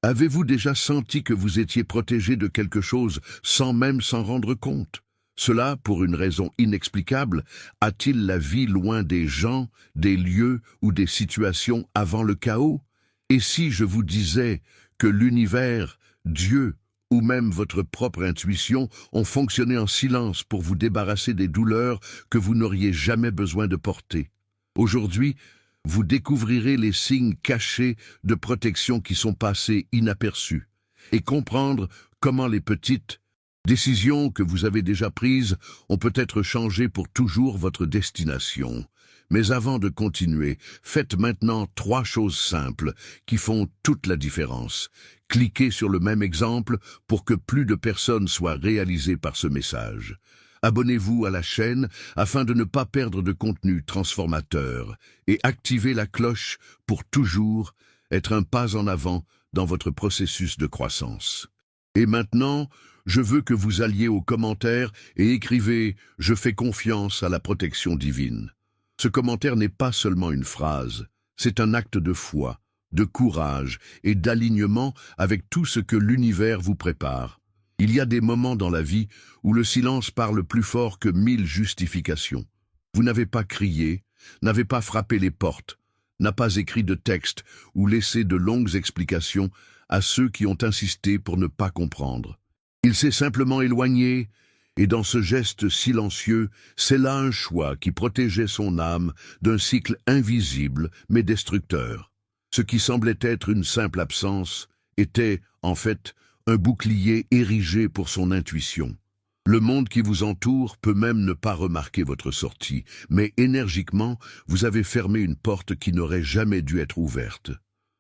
Avez-vous déjà senti que vous étiez protégé de quelque chose sans même s'en rendre compte? Cela, pour une raison inexplicable, a-t-il la vie loin des gens, des lieux ou des situations avant le chaos? Et si je vous disais que l'univers, Dieu ou même votre propre intuition ont fonctionné en silence pour vous débarrasser des douleurs que vous n'auriez jamais besoin de porter? Aujourd'hui, vous découvrirez les signes cachés de protection qui sont passés inaperçus et comprendre comment les petites décisions que vous avez déjà prises ont peut-être changé pour toujours votre destination. Mais avant de continuer, faites maintenant 3 choses simples qui font toute la différence. Cliquez sur le même exemple pour que plus de personnes soient réalisées par ce message. Abonnez-vous à la chaîne afin de ne pas perdre de contenu transformateur et activez la cloche pour toujours être un pas en avant dans votre processus de croissance. Et maintenant, je veux que vous alliez aux commentaires et écrivez « Je fais confiance à la protection divine ». Ce commentaire n'est pas seulement une phrase, c'est un acte de foi, de courage et d'alignement avec tout ce que l'univers vous prépare. Il y a des moments dans la vie où le silence parle plus fort que 1000 justifications. Vous n'avez pas crié, n'avez pas frappé les portes, n'a pas écrit de texte ou laissé de longues explications à ceux qui ont insisté pour ne pas comprendre. Il s'est simplement éloigné, et dans ce geste silencieux, c'est là un choix qui protégeait son âme d'un cycle invisible mais destructeur. Ce qui semblait être une simple absence était, en fait, un bouclier érigé pour son intuition. Le monde qui vous entoure peut même ne pas remarquer votre sortie, mais énergiquement, vous avez fermé une porte qui n'aurait jamais dû être ouverte.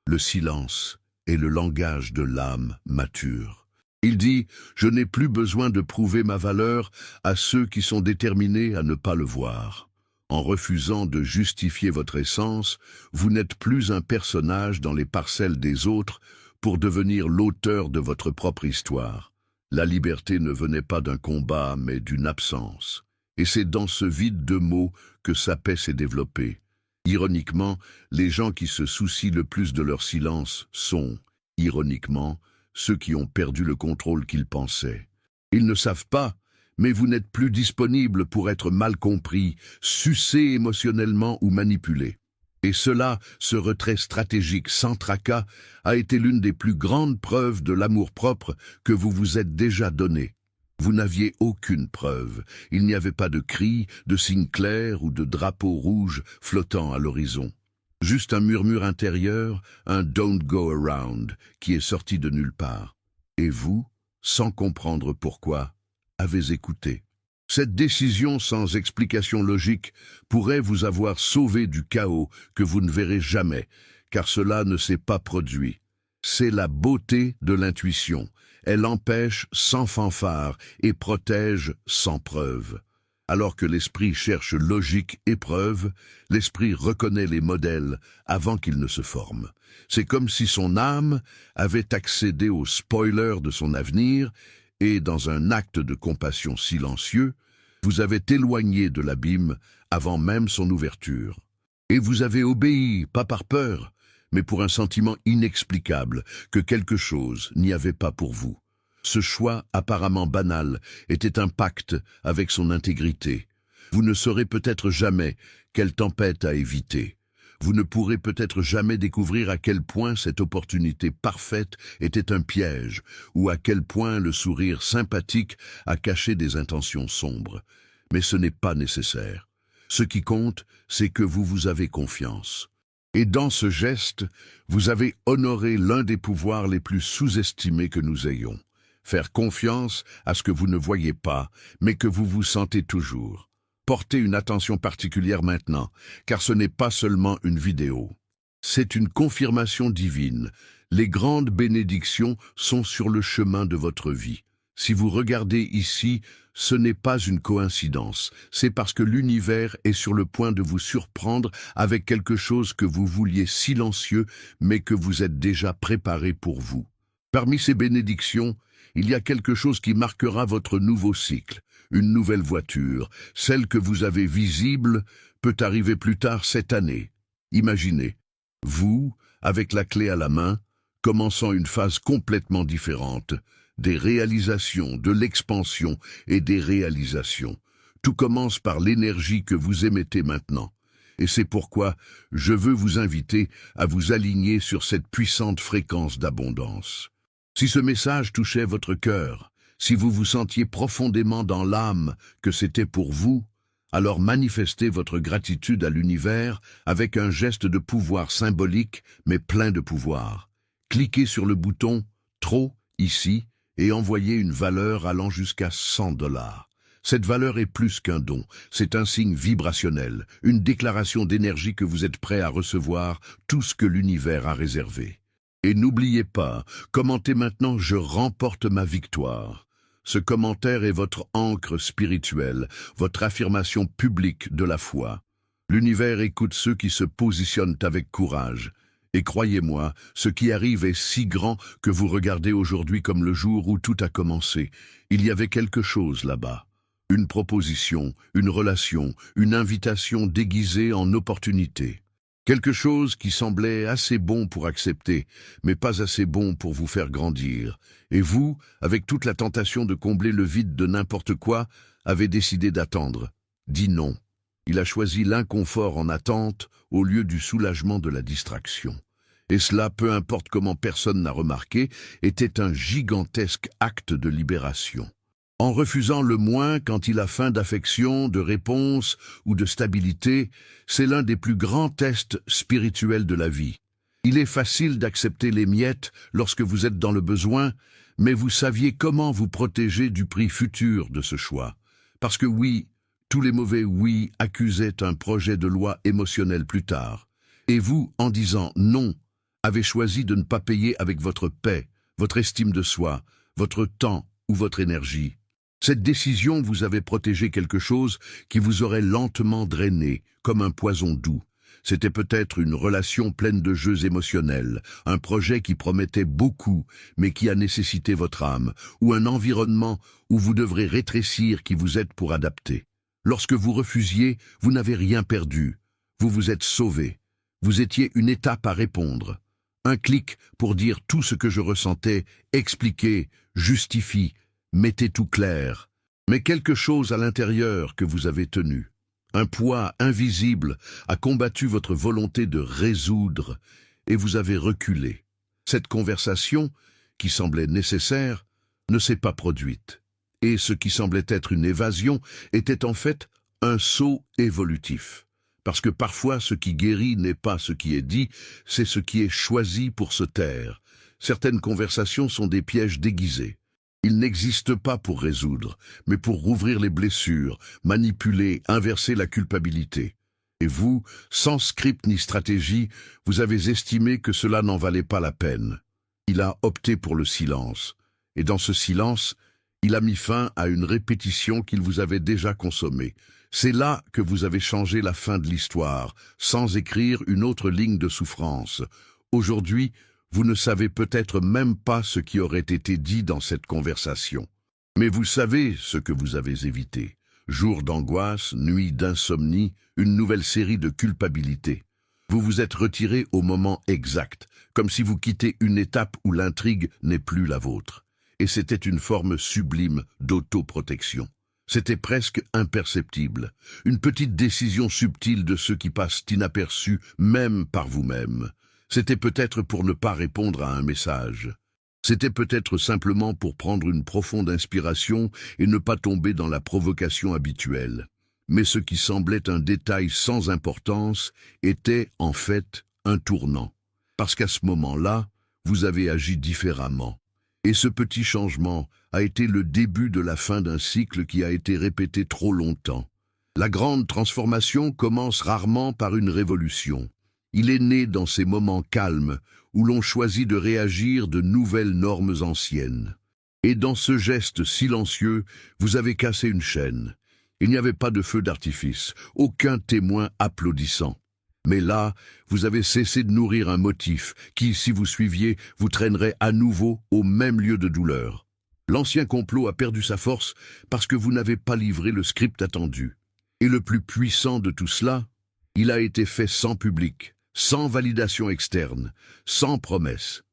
Le silence est le langage de l'âme mature. Il dit « Je n'ai plus besoin de prouver ma valeur à ceux qui sont déterminés à ne pas le voir ». En refusant de justifier votre essence, vous n'êtes plus un personnage dans les parcelles des autres pour devenir l'auteur de votre propre histoire. La liberté ne venait pas d'un combat, mais d'une absence. Et c'est dans ce vide de mots que sa paix s'est développée. Ironiquement, les gens qui se soucient le plus de leur silence sont, ironiquement, ceux qui ont perdu le contrôle qu'ils pensaient. Ils ne savent pas, mais vous n'êtes plus disponible pour être mal compris, sucé émotionnellement ou manipulé. Et cela, ce retrait stratégique sans tracas, a été l'une des plus grandes preuves de l'amour-propre que vous vous êtes déjà donné. Vous n'aviez aucune preuve, il n'y avait pas de cris, de signes clairs ou de drapeau rouge flottant à l'horizon. Juste un murmure intérieur, un « don't go around » qui est sorti de nulle part. Et vous, sans comprendre pourquoi, avez écouté. Cette décision sans explication logique pourrait vous avoir sauvé du chaos que vous ne verrez jamais, car cela ne s'est pas produit. C'est la beauté de l'intuition. Elle empêche sans fanfare et protège sans preuve. Alors que l'esprit cherche logique et preuve, l'esprit reconnaît les modèles avant qu'ils ne se forment. C'est comme si son âme avait accédé au spoiler de son avenir et, dans un acte de compassion silencieux, vous avez éloigné de l'abîme avant même son ouverture. Et vous avez obéi, pas par peur, mais pour un sentiment inexplicable que quelque chose n'y avait pas pour vous. Ce choix apparemment banal était un pacte avec son intégrité. Vous ne saurez peut-être jamais quelle tempête à éviter. Vous ne pourrez peut-être jamais découvrir à quel point cette opportunité parfaite était un piège, ou à quel point le sourire sympathique a caché des intentions sombres. Mais ce n'est pas nécessaire. Ce qui compte, c'est que vous vous avez confiance. Et dans ce geste, vous avez honoré l'un des pouvoirs les plus sous-estimés que nous ayons. Faire confiance à ce que vous ne voyez pas, mais que vous vous sentez toujours. Portez une attention particulière maintenant, car ce n'est pas seulement une vidéo. C'est une confirmation divine. Les grandes bénédictions sont sur le chemin de votre vie. Si vous regardez ici, ce n'est pas une coïncidence. C'est parce que l'univers est sur le point de vous surprendre avec quelque chose que vous vouliez silencieux, mais que vous êtes déjà préparé pour vous. Parmi ces bénédictions, il y a quelque chose qui marquera votre nouveau cycle. Une nouvelle voiture, celle que vous avez visible, peut arriver plus tard cette année. Imaginez, vous, avec la clé à la main, commençant une phase complètement différente, des réalisations, de l'expansion et des réalisations. Tout commence par l'énergie que vous émettez maintenant. Et c'est pourquoi je veux vous inviter à vous aligner sur cette puissante fréquence d'abondance. Si ce message touchait votre cœur, si vous vous sentiez profondément dans l'âme que c'était pour vous, alors manifestez votre gratitude à l'univers avec un geste de pouvoir symbolique mais plein de pouvoir. Cliquez sur le bouton « Trop » ici et envoyez une valeur allant jusqu'à 100 $. Cette valeur est plus qu'un don, c'est un signe vibrationnel, une déclaration d'énergie que vous êtes prêt à recevoir tout ce que l'univers a réservé. Et n'oubliez pas, commentez maintenant « Je remporte ma victoire ». Ce commentaire est votre ancre spirituelle, votre affirmation publique de la foi. L'univers écoute ceux qui se positionnent avec courage. Et croyez-moi, ce qui arrive est si grand que vous regardez aujourd'hui comme le jour où tout a commencé. Il y avait quelque chose là-bas. Une proposition, une relation, une invitation déguisée en opportunité. Quelque chose qui semblait assez bon pour accepter, mais pas assez bon pour vous faire grandir. Et vous, avec toute la tentation de combler le vide de n'importe quoi, avez décidé d'attendre. Dit non. Il a choisi l'inconfort en attente au lieu du soulagement de la distraction. Et cela, peu importe comment personne n'a remarqué, était un gigantesque acte de libération. En refusant le moins quand il a faim d'affection, de réponse ou de stabilité, c'est l'un des plus grands tests spirituels de la vie. Il est facile d'accepter les miettes lorsque vous êtes dans le besoin, mais vous saviez comment vous protéger du prix futur de ce choix. Parce que oui, tous les mauvais oui accusaient un projet de loi émotionnel plus tard. Et vous, en disant non, avez choisi de ne pas payer avec votre paix, votre estime de soi, votre temps ou votre énergie. Cette décision vous avait protégé quelque chose qui vous aurait lentement drainé, comme un poison doux. C'était peut-être une relation pleine de jeux émotionnels, un projet qui promettait beaucoup, mais qui a nécessité votre âme, ou un environnement où vous devrez rétrécir qui vous aide pour adapter. Lorsque vous refusiez, vous n'avez rien perdu. Vous vous êtes sauvé. Vous étiez une étape à répondre. Un clic pour dire tout ce que je ressentais, expliquer, justifier, mettez tout clair. Mais quelque chose à l'intérieur que vous avez tenu. Un poids invisible a combattu votre volonté de résoudre et vous avez reculé. Cette conversation, qui semblait nécessaire, ne s'est pas produite. Et ce qui semblait être une évasion était en fait un saut évolutif. Parce que parfois ce qui guérit n'est pas ce qui est dit, c'est ce qui est choisi pour se taire. Certaines conversations sont des pièges déguisés. Ils n'existent pas pour résoudre, mais pour rouvrir les blessures, manipuler, inverser la culpabilité. Et vous, sans script ni stratégie, vous avez estimé que cela n'en valait pas la peine. Il a opté pour le silence. Et dans ce silence, il a mis fin à une répétition qu'il vous avait déjà consommée. C'est là que vous avez changé la fin de l'histoire, sans écrire une autre ligne de souffrance. Aujourd'hui, vous ne savez peut-être même pas ce qui aurait été dit dans cette conversation. Mais vous savez ce que vous avez évité. Jours d'angoisse, nuits d'insomnie, une nouvelle série de culpabilité. Vous vous êtes retiré au moment exact, comme si vous quittez une étape où l'intrigue n'est plus la vôtre. Et c'était une forme sublime d'autoprotection. C'était presque imperceptible, une petite décision subtile de ceux qui passent inaperçus même par vous-même. C'était peut-être pour ne pas répondre à un message. C'était peut-être simplement pour prendre une profonde inspiration et ne pas tomber dans la provocation habituelle. Mais ce qui semblait un détail sans importance était, en fait, un tournant. Parce qu'à ce moment-là, vous avez agi différemment. Et ce petit changement a été le début de la fin d'un cycle qui a été répété trop longtemps. La grande transformation commence rarement par une révolution. Il est né dans ces moments calmes où l'on choisit de réagir de nouvelles normes anciennes. Et dans ce geste silencieux, vous avez cassé une chaîne. Il n'y avait pas de feu d'artifice, aucun témoin applaudissant. Mais là, vous avez cessé de nourrir un motif qui, si vous suiviez, vous traînerait à nouveau au même lieu de douleur. L'ancien complot a perdu sa force parce que vous n'avez pas livré le script attendu. Et le plus puissant de tout cela, il a été fait sans public, sans validation externe, sans promesse.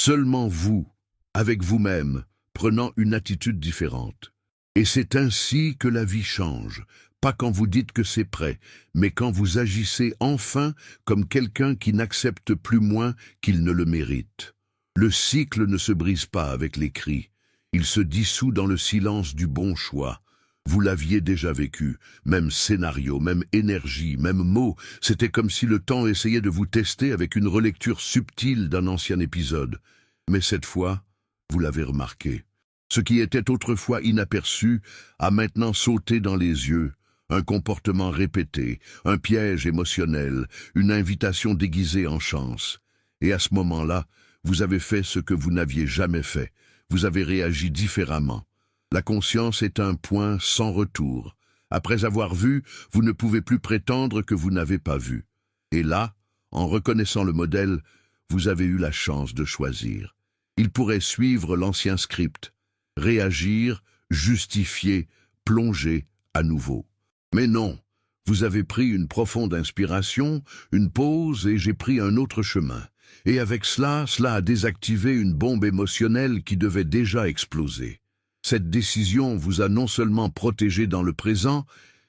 Seulement vous, avec vous-même, prenant une attitude différente. Et c'est ainsi que la vie change, pas quand vous dites que c'est prêt, mais quand vous agissez enfin comme quelqu'un qui n'accepte plus moins qu'il ne le mérite. Le cycle ne se brise pas avec les cris, il se dissout dans le silence du bon choix. Vous l'aviez déjà vécu, même scénario, même énergie, même mots, c'était comme si le temps essayait de vous tester avec une relecture subtile d'un ancien épisode. Mais cette fois, vous l'avez remarqué. Ce qui était autrefois inaperçu a maintenant sauté dans les yeux. Un comportement répété, un piège émotionnel, une invitation déguisée en chance. Et à ce moment-là, vous avez fait ce que vous n'aviez jamais fait. Vous avez réagi différemment. La conscience est un point sans retour. Après avoir vu, vous ne pouvez plus prétendre que vous n'avez pas vu. Et là, en reconnaissant le modèle, vous avez eu la chance de choisir. Il pourrait suivre l'ancien script, réagir, justifier, plonger à nouveau. Mais non, vous avez pris une profonde inspiration, une pause et j'ai pris un autre chemin. Et avec cela a désactivé une bombe émotionnelle qui devait déjà exploser. Cette décision vous a non seulement protégé dans le présent,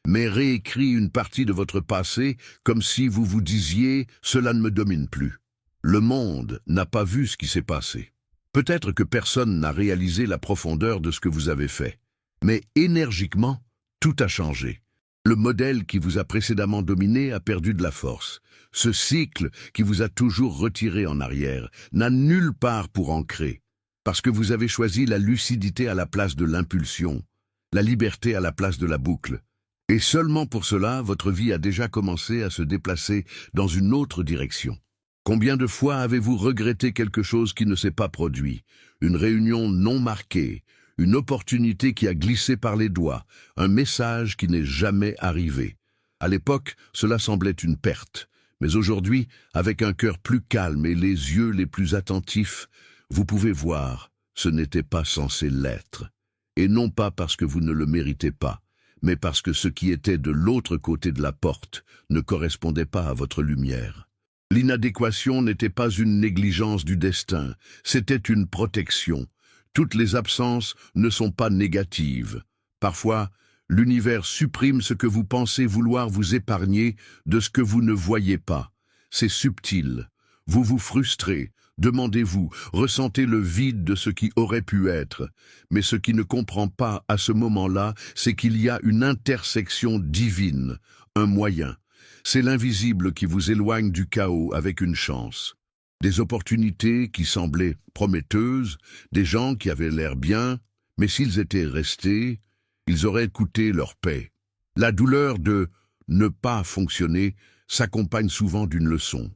mais réécrit une partie de votre passé comme si vous vous disiez « cela ne me domine plus ». Le monde n'a pas vu ce qui s'est passé. Peut-être que personne n'a réalisé la profondeur de ce que vous avez fait. Mais énergiquement, tout a changé. Le modèle qui vous a précédemment dominé a perdu de la force. Ce cycle qui vous a toujours retiré en arrière n'a nulle part pour ancrer. Parce que vous avez choisi la lucidité à la place de l'impulsion, la liberté à la place de la boucle. Et seulement pour cela, votre vie a déjà commencé à se déplacer dans une autre direction. Combien de fois avez-vous regretté quelque chose qui ne s'est pas produit, une réunion non marquée, une opportunité qui a glissé par les doigts, un message qui n'est jamais arrivé. À l'époque, cela semblait une perte, mais aujourd'hui, avec un cœur plus calme et les yeux les plus attentifs, vous pouvez voir, ce n'était pas censé l'être. Et non pas parce que vous ne le méritez pas, mais parce que ce qui était de l'autre côté de la porte ne correspondait pas à votre lumière. L'inadéquation n'était pas une négligence du destin, c'était une protection. Toutes les absences ne sont pas négatives. Parfois, l'univers supprime ce que vous pensez vouloir vous épargner de ce que vous ne voyez pas. C'est subtil. Vous vous frustrez, demandez-vous, ressentez le vide de ce qui aurait pu être. Mais ce qui ne comprend pas à ce moment-là, c'est qu'il y a une intersection divine, un moyen. C'est l'invisible qui vous éloigne du chaos avec une chance. Des opportunités qui semblaient prometteuses, des gens qui avaient l'air bien, mais s'ils étaient restés, ils auraient coûté leur paix. La douleur de ne pas fonctionner s'accompagne souvent d'une leçon.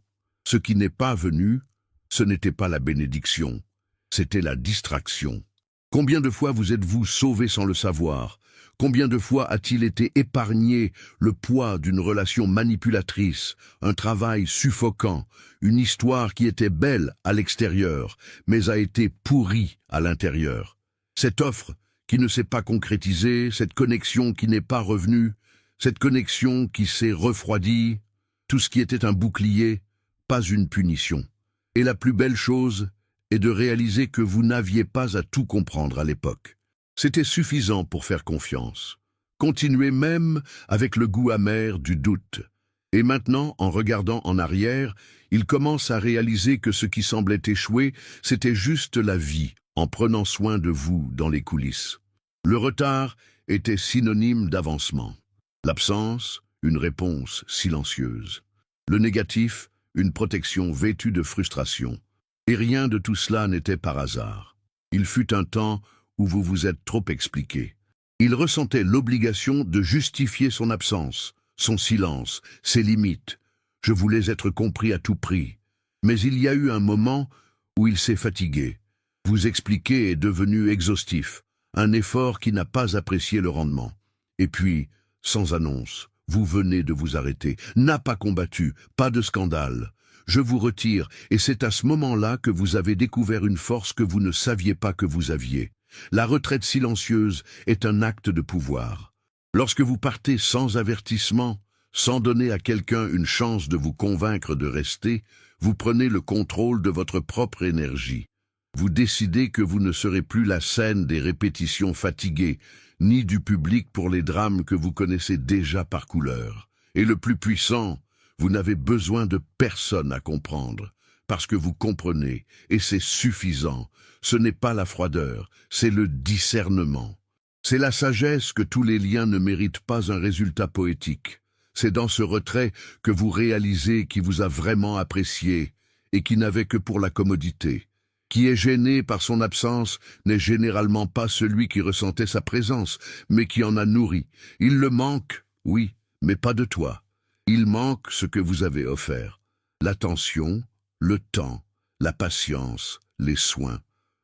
Ce qui n'est pas venu, ce n'était pas la bénédiction, c'était la distraction. Combien de fois vous êtes-vous sauvé sans le savoir? Combien de fois a-t-il été épargné le poids d'une relation manipulatrice, un travail suffocant, une histoire qui était belle à l'extérieur, mais a été pourrie à l'intérieur? Cette offre qui ne s'est pas concrétisée, cette connexion qui n'est pas revenue, cette connexion qui s'est refroidie, tout ce qui était un bouclier, pas une punition. Et la plus belle chose est de réaliser que vous n'aviez pas à tout comprendre à l'époque. C'était suffisant pour faire confiance. Continuez même avec le goût amer du doute. Et maintenant, en regardant en arrière, il commence à réaliser que ce qui semblait échouer, c'était juste la vie, en prenant soin de vous dans les coulisses. Le retard était synonyme d'avancement. L'absence, une réponse silencieuse. Le négatif, une protection vêtue de frustration. Et rien de tout cela n'était par hasard. Il fut un temps où vous vous êtes trop expliqué. Il ressentait l'obligation de justifier son absence, son silence, ses limites. Je voulais être compris à tout prix. Mais il y a eu un moment où il s'est fatigué. Vous expliquer est devenu exhaustif, un effort qui n'a pas apprécié le rendement. Et puis, sans annonce, vous venez de vous arrêter. N'a pas combattu, pas de scandale. Je vous retire, et c'est à ce moment-là que vous avez découvert une force que vous ne saviez pas que vous aviez. La retraite silencieuse est un acte de pouvoir. Lorsque vous partez sans avertissement, sans donner à quelqu'un une chance de vous convaincre de rester, vous prenez le contrôle de votre propre énergie. Vous décidez que vous ne serez plus la scène des répétitions fatiguées, ni du public pour les drames que vous connaissez déjà par couleur. Et le plus puissant, vous n'avez besoin de personne à comprendre, parce que vous comprenez, et c'est suffisant. Ce n'est pas la froideur, c'est le discernement. C'est la sagesse que tous les liens ne méritent pas un résultat poétique. C'est dans ce retrait que vous réalisez qui vous a vraiment apprécié, et qui n'avait que pour la commodité. Qui est gêné par son absence n'est généralement pas celui qui ressentait sa présence, mais qui en a nourri. Il le manque, oui, mais pas de toi. Il manque ce que vous avez offert. L'attention, le temps, la patience, les soins.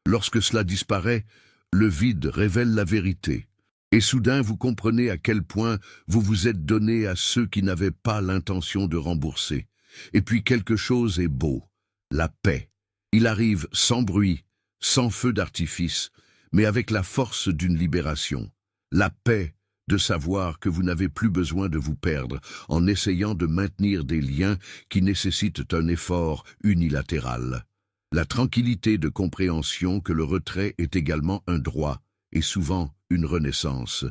Lorsque cela disparaît, le vide révèle la vérité. Et soudain vous comprenez à quel point vous vous êtes donné à ceux qui n'avaient pas l'intention de rembourser. Et puis quelque chose est beau, la paix. Il arrive sans bruit, sans feu d'artifice, mais avec la force d'une libération. La paix de savoir que vous n'avez plus besoin de vous perdre en essayant de maintenir des liens qui nécessitent un effort unilatéral. La tranquillité de compréhension que le retrait est également un droit et souvent une renaissance.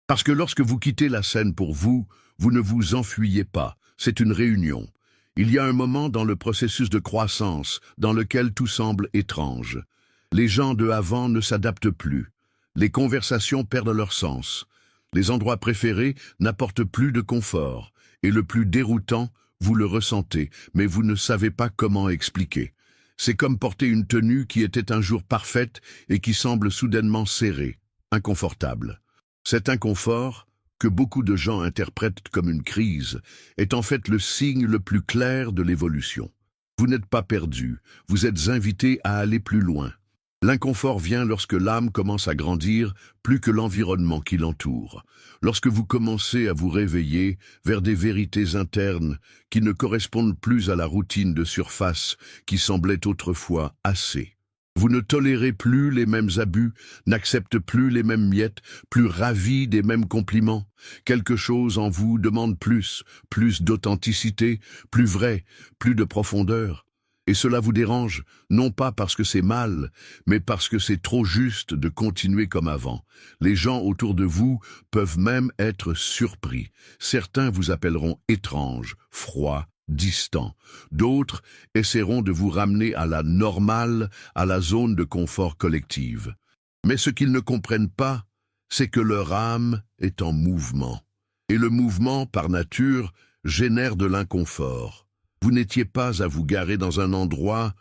Parce que lorsque vous quittez la scène pour vous, vous ne vous enfuyez pas, c'est une réunion. Il y a un moment dans le processus de croissance dans lequel tout semble étrange. Les gens de avant ne s'adaptent plus. Les conversations perdent leur sens. Les endroits préférés n'apportent plus de confort. Et le plus déroutant, vous le ressentez, mais vous ne savez pas comment expliquer. C'est comme porter une tenue qui était un jour parfaite et qui semble soudainement serrée, inconfortable. Cet inconfort, que beaucoup de gens interprètent comme une crise, est en fait le signe le plus clair de l'évolution. Vous n'êtes pas perdu, vous êtes invité à aller plus loin. L'inconfort vient lorsque l'âme commence à grandir plus que l'environnement qui l'entoure, lorsque vous commencez à vous réveiller vers des vérités internes qui ne correspondent plus à la routine de surface qui semblait autrefois assez. Vous ne tolérez plus les mêmes abus, n'acceptez plus les mêmes miettes, plus ravi des mêmes compliments. Quelque chose en vous demande plus d'authenticité, plus vrai, plus de profondeur. Et cela vous dérange, non pas parce que c'est mal, mais parce que c'est trop juste de continuer comme avant. Les gens autour de vous peuvent même être surpris. Certains vous appelleront étrange, froid, distant. D'autres essaieront de vous ramener à la normale, à la zone de confort collective. Mais ce qu'ils ne comprennent pas, c'est que leur âme est en mouvement. Et le mouvement, par nature, génère de l'inconfort. Vous n'étiez pas à vous garer dans un endroit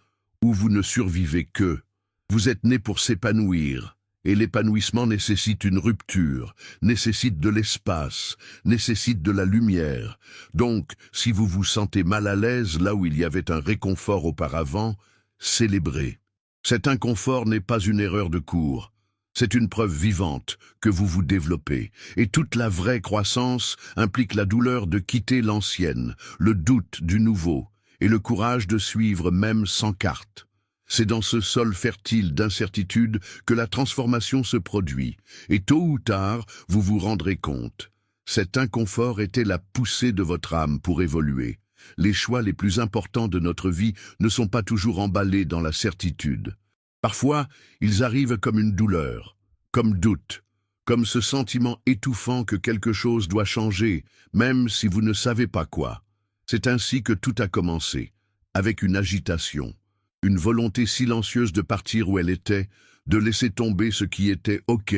où vous ne survivez que. Vous êtes né pour s'épanouir, et l'épanouissement nécessite une rupture, nécessite de l'espace, nécessite de la lumière. Donc, si vous vous sentez mal à l'aise là où il y avait un réconfort auparavant, célébrez. Cet inconfort n'est pas une erreur de cours. C'est une preuve vivante que vous vous développez. Et toute la vraie croissance implique la douleur de quitter l'ancienne, le doute du nouveau et le courage de suivre même sans carte. C'est dans ce sol fertile d'incertitude que la transformation se produit. Et tôt ou tard, vous vous rendrez compte. Cet inconfort était la poussée de votre âme pour évoluer. Les choix les plus importants de notre vie ne sont pas toujours emballés dans la certitude. Parfois, ils arrivent comme une douleur, comme doute, comme ce sentiment étouffant que quelque chose doit changer, même si vous ne savez pas quoi. C'est ainsi que tout a commencé, avec une agitation, une volonté silencieuse de partir où elle était, de laisser tomber ce qui était OK,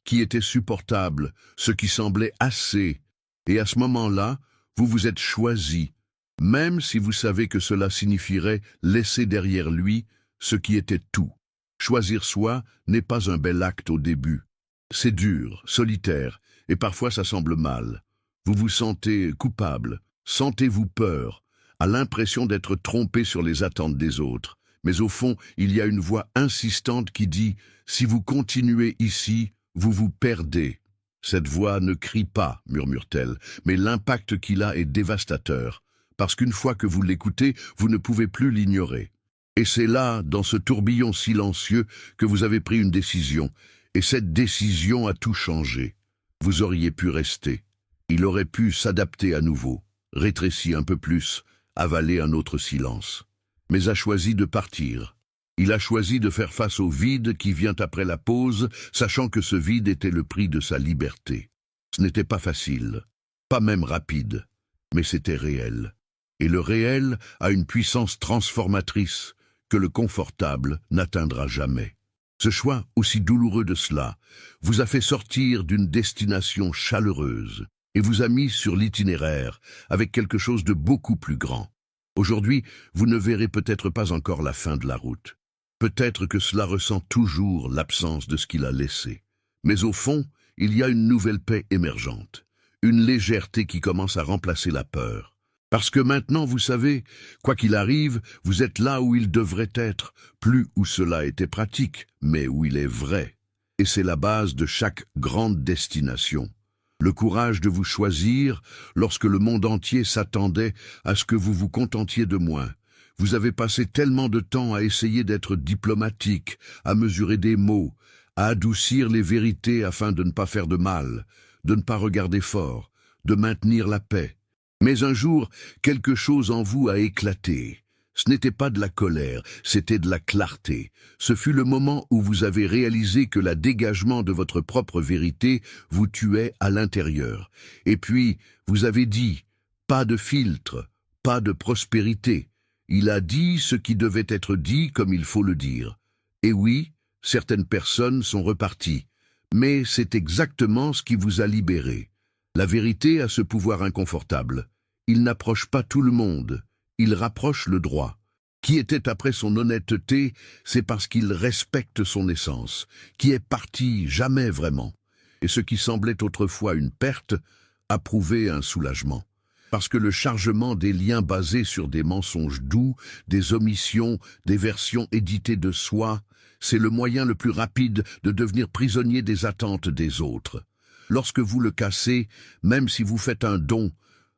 qui était supportable, ce qui semblait assez. Et à ce moment-là, vous vous êtes choisi, même si vous savez que cela signifierait laisser derrière lui ce qui était tout. Choisir soi n'est pas un bel acte au début. C'est dur, solitaire, et parfois ça semble mal. Vous vous sentez coupable, sentez-vous peur, à l'impression d'être trompé sur les attentes des autres. Mais au fond, il y a une voix insistante qui dit « Si vous continuez ici, vous vous perdez ». Cette voix ne crie pas, murmure-t-elle, mais l'impact qu'il a est dévastateur, parce qu'une fois que vous l'écoutez, vous ne pouvez plus l'ignorer. Et c'est là, dans ce tourbillon silencieux, que vous avez pris une décision. Et cette décision a tout changé. Vous auriez pu rester. Il aurait pu s'adapter à nouveau, rétrécir un peu plus, avaler un autre silence. Mais a choisi de partir. Il a choisi de faire face au vide qui vient après la pause, sachant que ce vide était le prix de sa liberté. Ce n'était pas facile, pas même rapide, mais c'était réel. Et le réel a une puissance transformatrice que le confortable n'atteindra jamais. Ce choix, aussi douloureux de cela, vous a fait sortir d'une destination chaleureuse et vous a mis sur l'itinéraire avec quelque chose de beaucoup plus grand. Aujourd'hui, vous ne verrez peut-être pas encore la fin de la route. Peut-être que cela ressent toujours l'absence de ce qu'il a laissé. Mais au fond, il y a une nouvelle paix émergente, une légèreté qui commence à remplacer la peur. Parce que maintenant, vous savez, quoi qu'il arrive, vous êtes là où il devrait être, plus où cela était pratique, mais où il est vrai. Et c'est la base de chaque grande destination. Le courage de vous choisir lorsque le monde entier s'attendait à ce que vous vous contentiez de moins. Vous avez passé tellement de temps à essayer d'être diplomatique, à mesurer des mots, à adoucir les vérités afin de ne pas faire de mal, de ne pas regarder fort, de maintenir la paix. Mais un jour, quelque chose en vous a éclaté. Ce n'était pas de la colère, c'était de la clarté. Ce fut le moment où vous avez réalisé que le dégagement de votre propre vérité vous tuait à l'intérieur. Et puis, vous avez dit, pas de filtre, pas de prospérité. Il a dit ce qui devait être dit comme il faut le dire. Et oui, certaines personnes sont reparties. Mais c'est exactement ce qui vous a libéré. La vérité a ce pouvoir inconfortable. Il n'approche pas tout le monde. Il rapproche le droit. Qui était après son honnêteté, c'est parce qu'il respecte son essence, qui est parti jamais vraiment. Et ce qui semblait autrefois une perte a prouvé un soulagement. Parce que le chargement des liens basés sur des mensonges doux, des omissions, des versions éditées de soi, c'est le moyen le plus rapide de devenir prisonnier des attentes des autres. Lorsque vous le cassez, même si vous faites un don,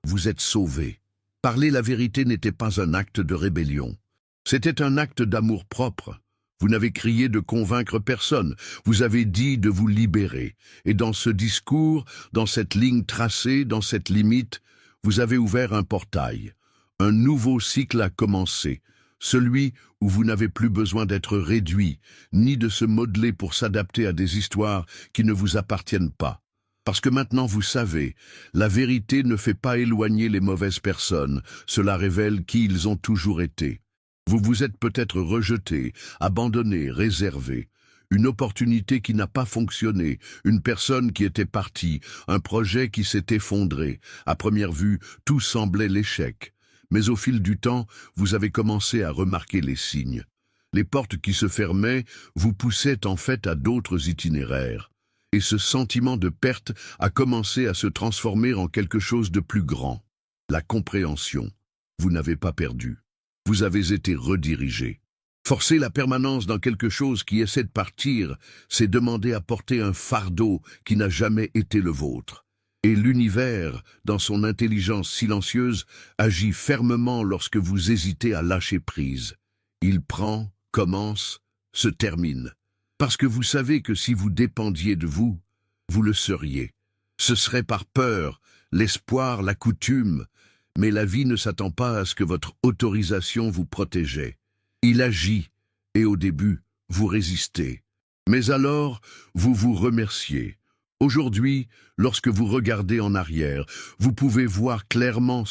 vous êtes sauvé. Parler la vérité n'était pas un acte de rébellion. C'était un acte d'amour-propre. Vous n'avez crié de convaincre personne, vous avez dit de vous libérer. Et dans ce discours, dans cette ligne tracée, dans cette limite, vous avez ouvert un portail. Un nouveau cycle a commencé, celui où vous n'avez plus besoin d'être réduit, ni de se modeler pour s'adapter à des histoires qui ne vous appartiennent pas. Parce que maintenant vous savez, la vérité ne fait pas éloigner les mauvaises personnes, cela révèle qui ils ont toujours été. Vous vous êtes peut-être rejeté, abandonné, réservé. Une opportunité qui n'a pas fonctionné, une personne qui était partie, un projet qui s'est effondré. À première vue, tout semblait l'échec. Mais au fil du temps, vous avez commencé à remarquer les signes. Les portes qui se fermaient vous poussaient en fait à d'autres itinéraires. Et ce sentiment de perte a commencé à se transformer en quelque chose de plus grand. La compréhension. Vous n'avez pas perdu. Vous avez été redirigé. Forcer la permanence dans quelque chose qui essaie de partir, c'est demander à porter un fardeau qui n'a jamais été le vôtre. Et l'univers, dans son intelligence silencieuse, agit fermement lorsque vous hésitez à lâcher prise. Il prend, commence, se termine. Parce que vous savez que si vous dépendiez de vous, vous le seriez. Ce serait par peur, l'espoir, la coutume, mais la vie ne s'attend pas à ce que votre autorisation vous protégeait. Il agit, et au début, vous résistez. Mais alors, vous vous remerciez. Aujourd'hui, lorsque vous regardez en arrière, vous pouvez voir clairement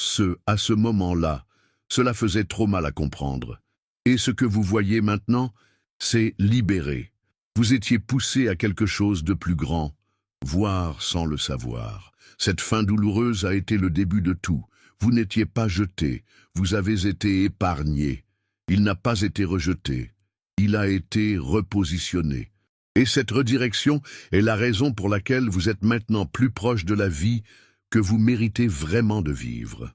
à ce moment-là. Cela faisait trop mal à comprendre. Et ce que vous voyez maintenant, c'est libéré. Vous étiez poussé à quelque chose de plus grand, voire sans le savoir. Cette fin douloureuse a été le début de tout. Vous n'étiez pas jeté, vous avez été épargné. Il n'a pas été rejeté, il a été repositionné. Et cette redirection est la raison pour laquelle vous êtes maintenant plus proche de la vie que vous méritez vraiment de vivre.